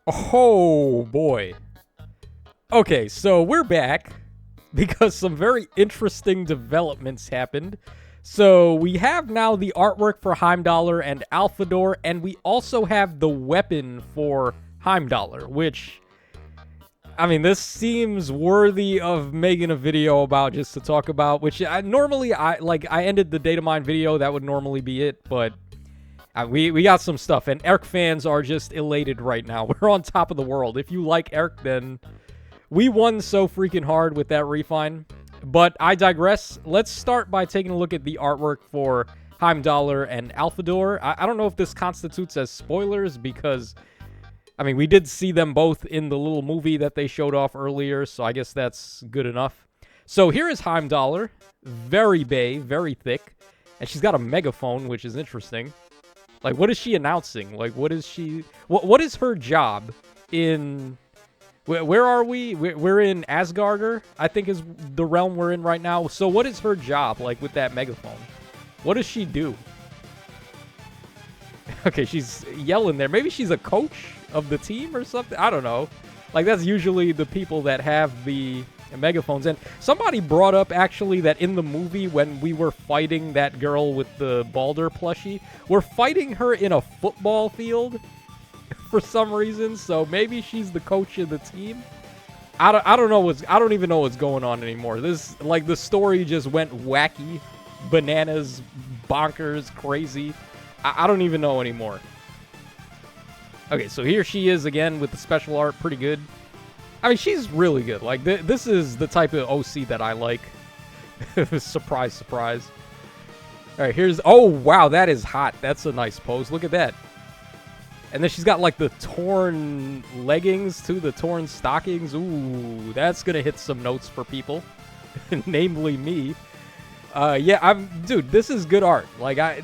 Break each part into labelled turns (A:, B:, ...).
A: Oh boy. Okay, so we're back because some very interesting developments happened. So we have now the artwork for Heimdallr and Alfador, and we also have the weapon for Heimdallr, which, I mean, this seems worthy of making a video about, just to talk about, which I ended the datamined video, that would normally be it, but we got some stuff, and Eric fans are just elated right now. We're on top of the world. If you like Eric, then we won so freaking hard with that refine. But I digress. Let's start by taking a look at the artwork for Heimdallr and Alfador. I don't know if this constitutes as spoilers because, I mean, we did see them both in the little movie that they showed off earlier, so I guess that's good enough. So here is Heimdallr. Very bae, very thick. And she's got a megaphone, which is interesting. Like, what is she announcing? Like, what is she... What is her job in... Where are we? We're in Asgarder, I think is the realm we're in right now. So what is her job, like, with that megaphone? What does she do? Okay, she's yelling there. Maybe she's a coach of the team or something? I don't know. Like, that's usually the people that have the megaphones. And somebody brought up, actually, that in the movie when we were fighting that girl with the Baldur plushie, we're fighting her in a football field for some reason, so maybe she's the coach of the team. I don't even know what's going on anymore. This, like, the story just went wacky, bananas, bonkers, crazy. I don't even know anymore. Okay, so here she is again with the special art, pretty good. I mean, she's really good. Like, this is the type of OC that I like. Surprise, surprise. All right, here's... Oh, wow, that is hot. That's a nice pose. Look at that. And then she's got, like, the torn leggings, too, the torn stockings. Ooh, that's going to hit some notes for people, namely me. Yeah, dude, this is good art. Like,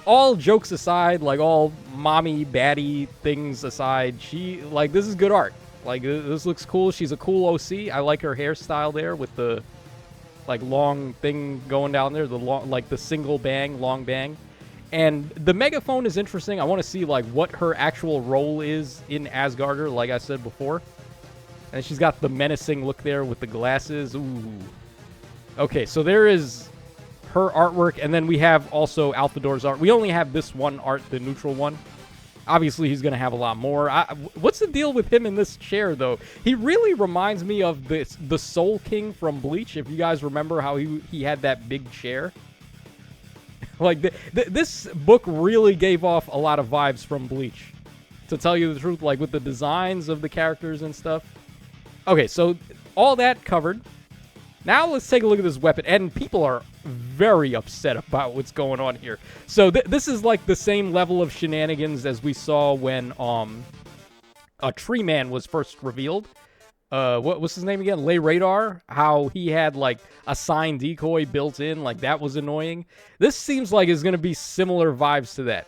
A: all jokes aside, like, all mommy, baddie things aside, this is good art. Like, this looks cool. She's a cool OC. I like her hairstyle there with the, like, long thing going down there. The long, like, the single bang, long bang. And the megaphone is interesting. I want to see, like, what her actual role is in Asgarder, like I said before. And she's got the menacing look there with the glasses. Ooh. Okay, so there is her artwork. And then we have also Alfador's art. We only have this one art, the neutral one. Obviously, he's going to have a lot more. What's the deal with him in this chair, though? He really reminds me of the Soul King from Bleach, if you guys remember how he had that big chair. Like, this book really gave off a lot of vibes from Bleach, to tell you the truth, like, with the designs of the characters and stuff. Okay, so all that covered. Now let's take a look at this weapon, and people are very upset about what's going on here. So this is like the same level of shenanigans as we saw when a Tree Man was first revealed. What's his name again? Lay Radar. How he had, like, a sign decoy built in, like, that was annoying. This seems like it's gonna be similar vibes to that.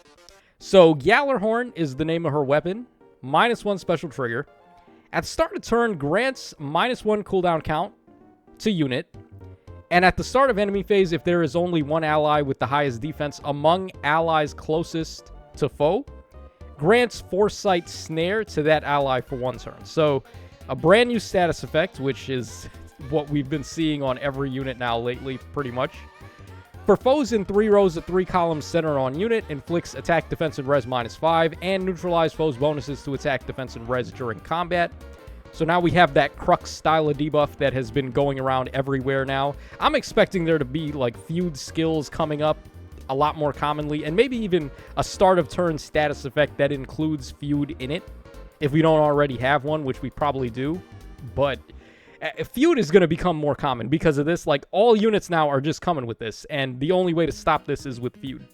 A: So Gjallarhorn is the name of her weapon. -1 special trigger. At the start of turn, grants -1 cooldown count to unit. And at the start of enemy phase, if there is only one ally with the highest defense among allies closest to foe, grants Foresight Snare to that ally for 1 turn. So a brand new status effect, which is what we've been seeing on every unit now lately, pretty much. For foes in 3 rows at 3 columns centered on unit, inflicts attack, defense, and res -5, and neutralize foes' bonuses to attack, defense, and res during combat. So now we have that Crux style of debuff that has been going around everywhere now. I'm expecting there to be, like, feud skills coming up a lot more commonly, and maybe even a start of turn status effect that includes feud in it, if we don't already have one, which we probably do. But feud is going to become more common because of this. Like, all units now are just coming with this, and the only way to stop this is with feud.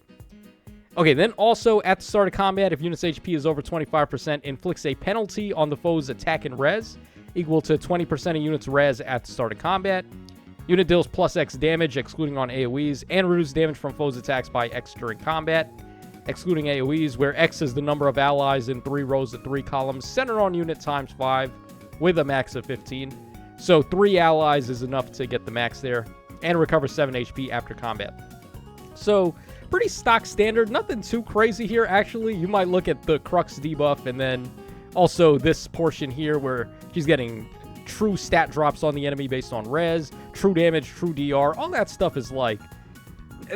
A: Okay, then also at the start of combat, if unit's HP is over 25%, inflicts a penalty on the foe's attack and res, equal to 20% of unit's res at the start of combat. Unit deals +X damage, excluding on AoEs, and reduces damage from foes' attacks by X during combat, excluding AoEs, where X is the number of allies in 3 rows at 3 columns, centered on unit ×5, with a max of 15. So 3 allies is enough to get the max there, and recover 7 HP after combat. So pretty stock standard, nothing too crazy here, actually. You might look at the Crux debuff and then Also, this portion here where she's getting true stat drops on the enemy based on res, true damage, true DR, all that stuff is like,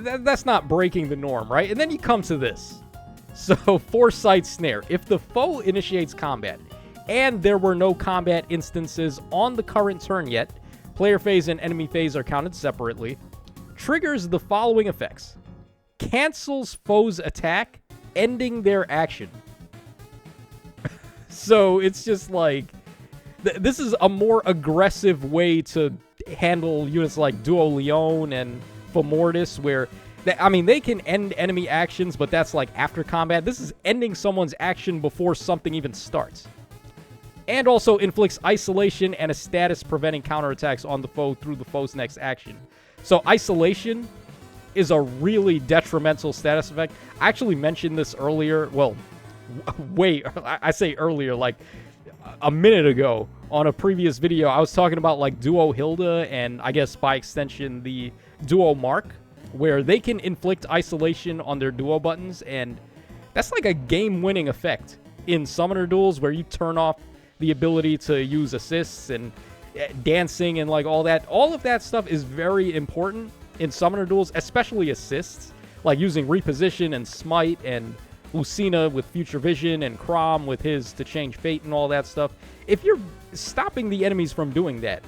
A: that's not breaking the norm, right? And then you come to this. So, Foresight Snare. If the foe initiates combat, and there were no combat instances on the current turn yet, player phase and enemy phase are counted separately, triggers the following effects. Cancels foe's attack, ending their action. So, it's just like, this is a more aggressive way to handle units like Duo Lyon and Femortis, where, they can end enemy actions, but that's like after combat. This is ending someone's action before something even starts. And also inflicts isolation and a status preventing counterattacks on the foe through the foe's next action. So isolation is a really detrimental status effect. I actually mentioned this earlier. Well, wait, I say earlier, like a minute ago on a previous video. I was talking about like Duo Hilda and I guess by extension the Duo Mark, where they can inflict isolation on their duo buttons, and that's like a game-winning effect in summoner duels where you turn off the ability to use assists and dancing and like all that. All of that stuff is very important in summoner duels, especially assists, like using reposition and smite and Lucina with future vision and Crom with his to change fate and all that stuff. If you're stopping the enemies from doing that,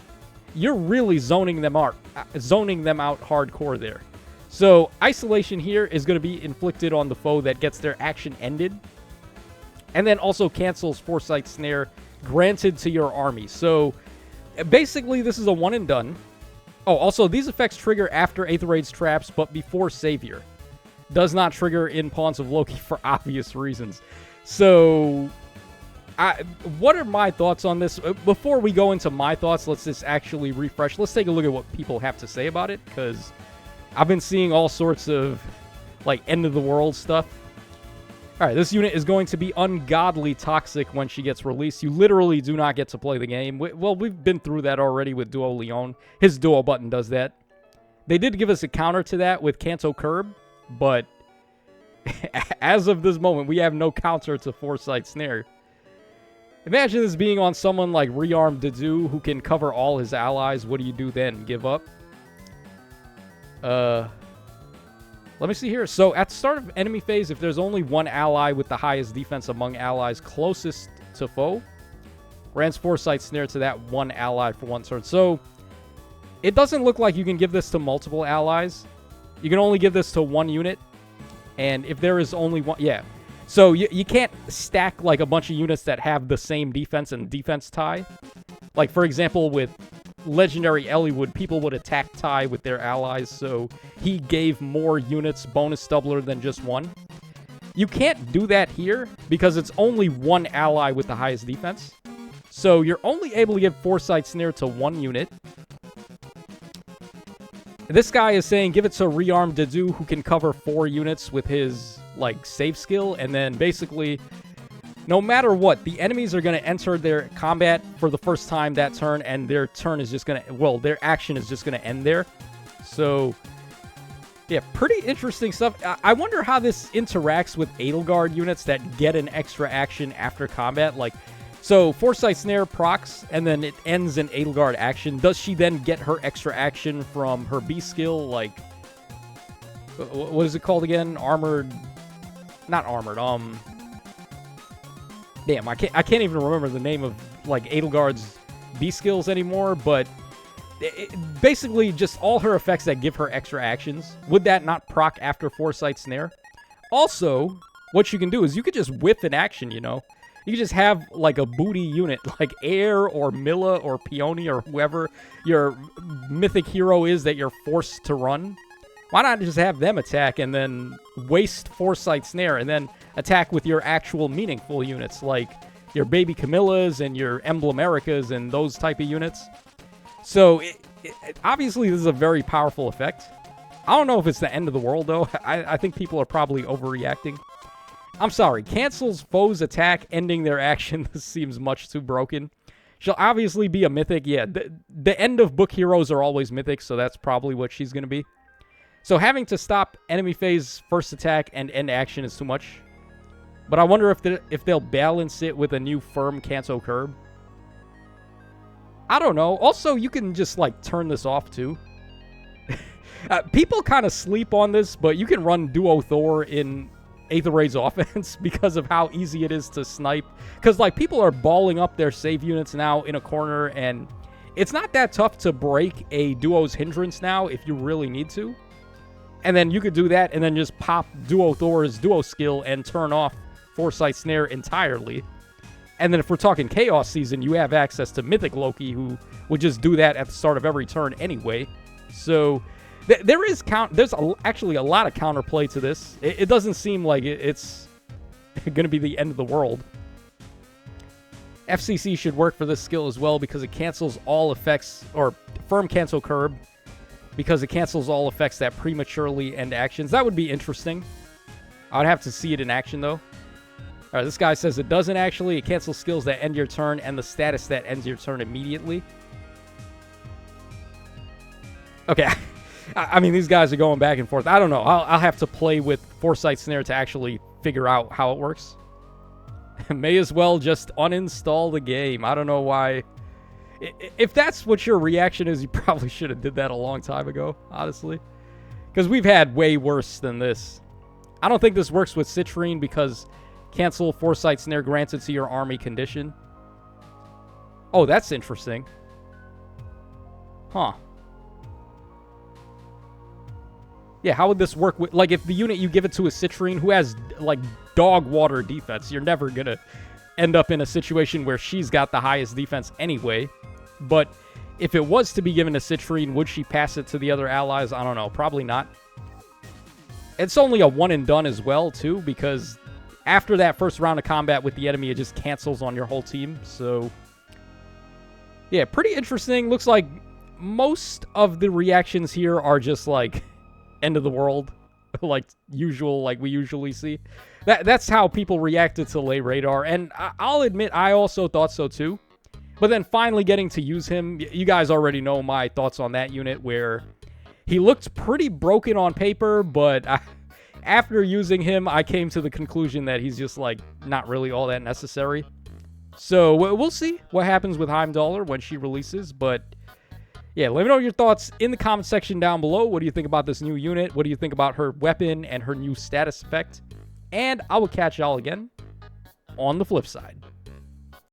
A: you're really zoning them out hardcore there. So isolation here is going to be inflicted on the foe that gets their action ended, and then also cancels Foresight Snare granted to your army. So basically this is a one and done. Oh, also these effects trigger after Aetherraid's traps but before Savior. Does not trigger in Pawns of Loki for obvious reasons. So what are my thoughts on this? Before we go into my thoughts, let's just actually refresh. Let's take a look at what people have to say about it, because I've been seeing all sorts of like end of the world stuff. Alright, this unit is going to be ungodly toxic when she gets released. You literally do not get to play the game. Well, we've been through that already with Duo Lyon. His duo button does that. They did give us a counter to that with Canto Curb, but as of this moment, we have no counter to Foresight Snare. Imagine this being on someone like Rearmed Dedue, who can cover all his allies. What do you do then? Give up? Let me see here. So, at the start of enemy phase, if there's only one ally with the highest defense among allies closest to foe, grants Foresight Snare to that one ally for one turn. So, it doesn't look like you can give this to multiple allies. You can only give this to one unit. And if there is only one... Yeah. So, you can't stack, like, a bunch of units that have the same defense and defense tie. Like, for example, with Legendary Eliwood, people would attack tie with their allies, so he gave more units bonus doubler than just one. You can't do that here, because it's only one ally with the highest defense. So, you're only able to give Foresight Snare to one unit. This guy is saying give it to Rearmed Dedue, who can cover 4 units with his, like, save skill. And then, basically, no matter what, the enemies are going to enter their combat for the first time that turn, and their turn is just going to... Well, their action is just going to end there. So, yeah, pretty interesting stuff. I wonder how this interacts with Edelgard units that get an extra action after combat. Like, so, Foresight Snare procs, and then it ends in Edelgard action. Does she then get her extra action from her B skill? Like, what is it called again? Armored... Not armored, damn, I can't even remember the name of, like, Edelgard's B skills anymore, but basically just all her effects that give her extra actions. Would that not proc after Foresight Snare? Also, what you can do is you could just whiff an action, you know? You just have, like, a booty unit, like Air or Milla or Peony or whoever your mythic hero is that you're forced to run. Why not just have them attack and then waste Foresight Snare and then attack with your actual meaningful units, like your Baby Camillas and your Emblem Ericas and those type of units? So, obviously, this is a very powerful effect. I don't know if it's the end of the world, though. I think people are probably overreacting. I'm sorry. Cancels foe's attack, ending their action. This seems much too broken. She'll obviously be a mythic. Yeah, the end of book heroes are always mythic, so that's probably what she's going to be. So having to stop enemy phase first attack and end action is too much. But I wonder if they'll balance it with a new firm cancel curb. I don't know. Also, you can just, like, turn this off, too. People kind of sleep on this, but you can run Duo Thor in Aether Ray's offense because of how easy it is to snipe. Because, like, people are balling up their save units now in a corner, and it's not that tough to break a Duo's hindrance now if you really need to. And then you could do that and then just pop Duo Thor's Duo skill and turn off Foresight Snare entirely. And then if we're talking Chaos Season, you have access to Mythic Loki, who would just do that at the start of every turn anyway. So there's actually a lot of counterplay to this. It doesn't seem like it's going to be the end of the world. FCC should work for this skill as well because it cancels all effects, or firm cancel curb, because it cancels all effects that prematurely end actions. That would be interesting. I would have to see it in action, though. All right, this guy says it doesn't actually. It cancels skills that end your turn and the status that ends your turn immediately. Okay. I mean, these guys are going back and forth. I don't know. I'll have to play with Foresight Snare to actually figure out how it works. May as well just uninstall the game. I don't know why. If that's what your reaction is, you probably should have did that a long time ago, honestly. Because we've had way worse than this. I don't think this works with Citrine because cancel Foresight Snare granted to your army condition. Oh, that's interesting. Huh. Yeah, how would this work with, like, if the unit you give it to is Citrine, who has, like, dog water defense, you're never gonna end up in a situation where she's got the highest defense anyway. But if it was to be given to Citrine, would she pass it to the other allies? I don't know. Probably not. It's only a one and done as well, too, because after that first round of combat with the enemy, it just cancels on your whole team. So, yeah, pretty interesting. Looks like most of the reactions here are just, like, end of the world, like usual, like we usually see. That's how people reacted to Lay Radar, and I'll admit I also thought so too. But then finally getting to use him, you guys already know my thoughts on that unit, where he looked pretty broken on paper, but after using him, I came to the conclusion that he's just, like, not really all that necessary. So we'll see what happens with Heimdallr when she releases, but yeah, let me know your thoughts in the comment section down below. What do you think about this new unit? What do you think about her weapon and her new status effect? And I will catch y'all again on the flip side.